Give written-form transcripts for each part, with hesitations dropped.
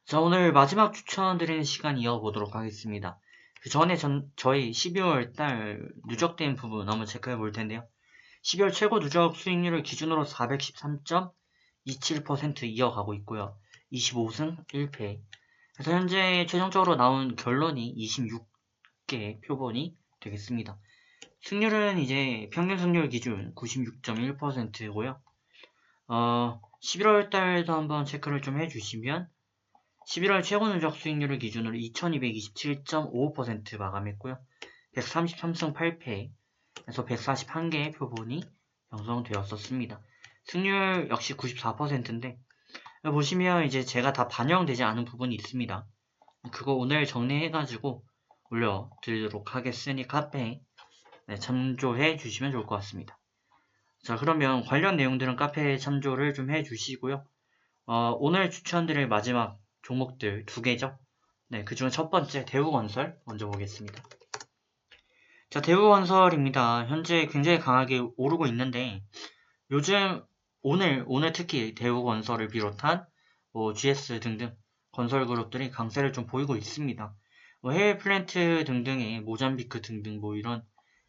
자, 오늘 마지막 추천드리는 시간 이어보도록 하겠습니다. 그 전에 저희 12월 달 누적된 부분 한번 체크해 볼 텐데요. 12월 최고 누적 수익률을 기준으로 413.27% 이어가고 있고요. 25승 1패. 그래서 현재 최종적으로 나온 결론이 26개 표본이 되겠습니다. 승률은 이제 평균 승률 기준 96.1%고요. 11월 달도 한번 체크를 좀 해주시면 11월 최고 누적 수익률을 기준으로 2227.55% 마감했고요. 133승 8패에서 141개의 표본이 형성되었었습니다. 승률 역시 94%인데 보시면 이제 제가 다 반영되지 않은 부분이 있습니다. 그거 오늘 정리해가지고 올려드리도록 하겠으니 카페에 참조해 주시면 좋을 것 같습니다. 자, 그러면 관련 내용들은 카페에 참조를 좀 해주시고요. 오늘 추천드릴 마지막 종목들 두 개죠. 네, 그중 첫 번째 대우건설 먼저 보겠습니다. 자, 대우건설입니다. 현재 굉장히 강하게 오르고 있는데 요즘 오늘 특히 대우건설을 비롯한 GS 등등 건설그룹들이 강세를 좀 보이고 있습니다. 해외 플랜트 등등의 모잠비크 등등 이런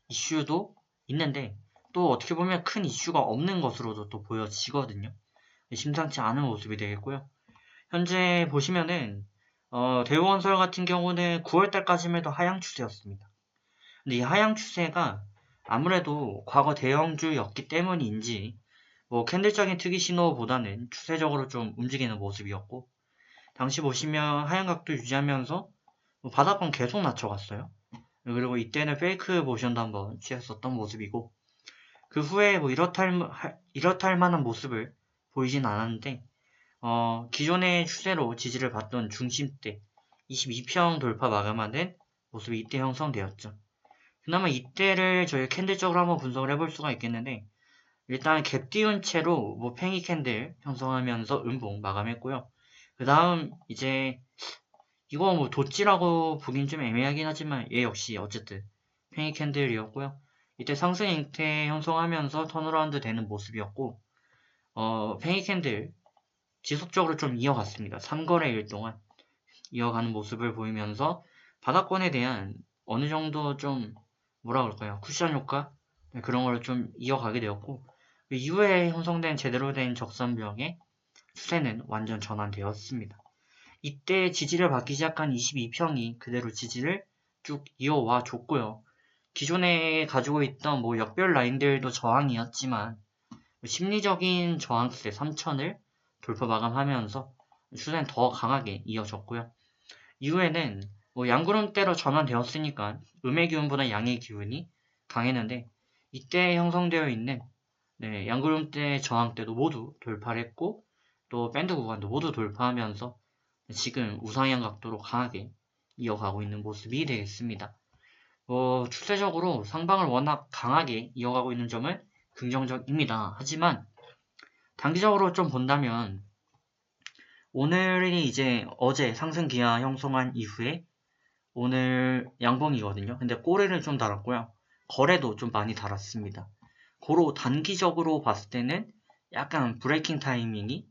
이슈도 있는데 또 어떻게 보면 큰 이슈가 없는 것으로도 또 보여지거든요. 심상치 않은 모습이 되겠고요. 현재 보시면은 대우건설 같은 경우는 9월달까지만 해도 하향 추세였습니다. 근데 이 하향 추세가 아무래도 과거 대형주였기 때문인지 캔들적인 특이 신호보다는 추세적으로 좀 움직이는 모습이었고 당시 보시면 하향 각도 유지하면서 바닥권 계속 낮춰갔어요. 그리고 이때는 페이크 모션도 한번 취했었던 모습이고 그 후에 이렇다 할 만한 모습을 보이진 않았는데 기존의 추세로 지지를 받던 중심대 22평 돌파 마감하는 모습이 이때 형성되었죠. 그나마 이때를 저희 캔들적으로 한번 분석을 해볼 수가 있겠는데 일단 갭 띄운 채로 팽이 캔들 형성하면서 음봉 마감했고요. 그 다음 이제 이거 도찌라고 보긴 좀 애매하긴 하지만 얘 역시 어쨌든 팽이 캔들이었고요. 이때 상승 형태 형성하면서 턴어라운드 되는 모습이었고 팽이 캔들 지속적으로 좀 이어갔습니다. 3거래일 동안 이어가는 모습을 보이면서 바닥권에 대한 어느 정도 좀 뭐라 그럴까요? 쿠션 효과? 그런 걸 좀 이어가게 되었고 그 이후에 형성된 제대로 된 적산벽의 추세는 완전 전환되었습니다. 이때 지지를 받기 시작한 22평이 그대로 지지를 쭉 이어와 줬고요. 기존에 가지고 있던 역별 라인들도 저항이었지만 심리적인 저항세 3000을 돌파 마감하면서 추세는 더 강하게 이어졌고요. 이후에는 양구름대로 전환되었으니까 음의 기운보다 양의 기운이 강했는데 이때 형성되어 있는 양구름대 저항대도 모두 돌파를 했고 또 밴드 구간도 모두 돌파하면서 지금 우상향 각도로 강하게 이어가고 있는 모습이 되겠습니다. 추세적으로 상방을 워낙 강하게 이어가고 있는 점은 긍정적입니다. 하지만 단기적으로 좀 본다면 오늘이 이제 어제 상승 기아 형성한 이후에 오늘 양봉이거든요. 근데 꼬리를 좀 달았고요. 거래도 좀 많이 달았습니다. 고로 단기적으로 봤을 때는 약간 브레이킹 타이밍이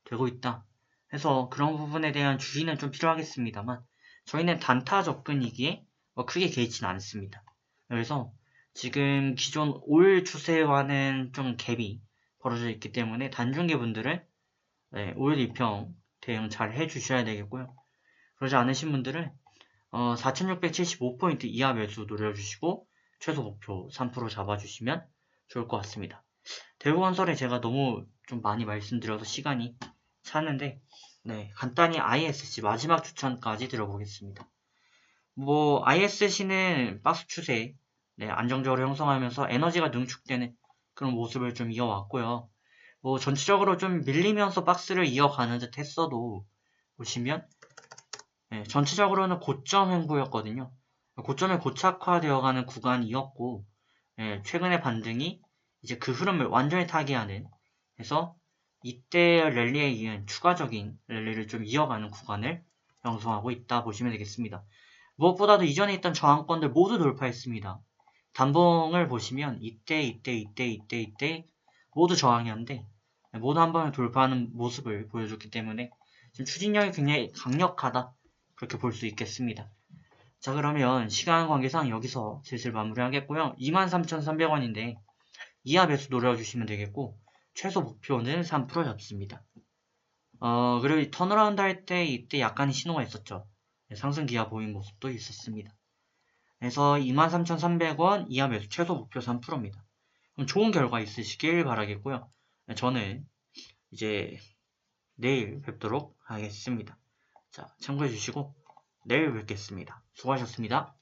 되고 있다. 해서 그런 부분에 대한 주의는 좀 필요하겠습니다만 저희는 단타 접근이기에 크게 개의치는 않습니다. 그래서 지금 기존 올 추세와는 좀 갭이 벌어져 있기 때문에 단중계 분들은 올 일평 대응 잘 해주셔야 되겠고요. 그러지 않으신 분들은 4675포인트 이하 매수 노려주시고 최소 목표 3% 잡아주시면 좋을 것 같습니다. 대우건설에 제가 너무 좀 많이 말씀드려서 시간이 차는데 간단히 ISC 마지막 추천까지 들어보겠습니다. ISC는 박스 추세 안정적으로 형성하면서 에너지가 능축되는 그런 모습을 좀 이어왔고요. 전체적으로 좀 밀리면서 박스를 이어가는 듯 했어도 보시면 전체적으로는 고점 횡보였거든요. 고점에 고착화되어가는 구간이었고 최근의 반등이 이제 그 흐름을 완전히 타개하는 해서 이때 랠리에 이은 추가적인 랠리를 좀 이어가는 구간을 형성하고 있다 보시면 되겠습니다. 무엇보다도 이전에 있던 저항권들 모두 돌파했습니다. 단봉을 보시면 이때 모두 저항이었는데 모두 한 번에 돌파하는 모습을 보여줬기 때문에 지금 추진력이 굉장히 강력하다. 그렇게 볼 수 있겠습니다. 자, 그러면 시간 관계상 여기서 슬슬 마무리하겠고요. 23,300원인데 이하 매수 노려주시면 되겠고 최소 목표는 3% 잡습니다. 그리고 턴어라운드 할 때 이때 약간의 신호가 있었죠. 상승 기아 보인 모습도 있었습니다. 그래서 23,300원 이하 매수 최소 목표 3%입니다. 그럼 좋은 결과 있으시길 바라겠고요. 저는 이제 내일 뵙도록 하겠습니다. 자, 참고해 주시고 내일 뵙겠습니다. 수고하셨습니다.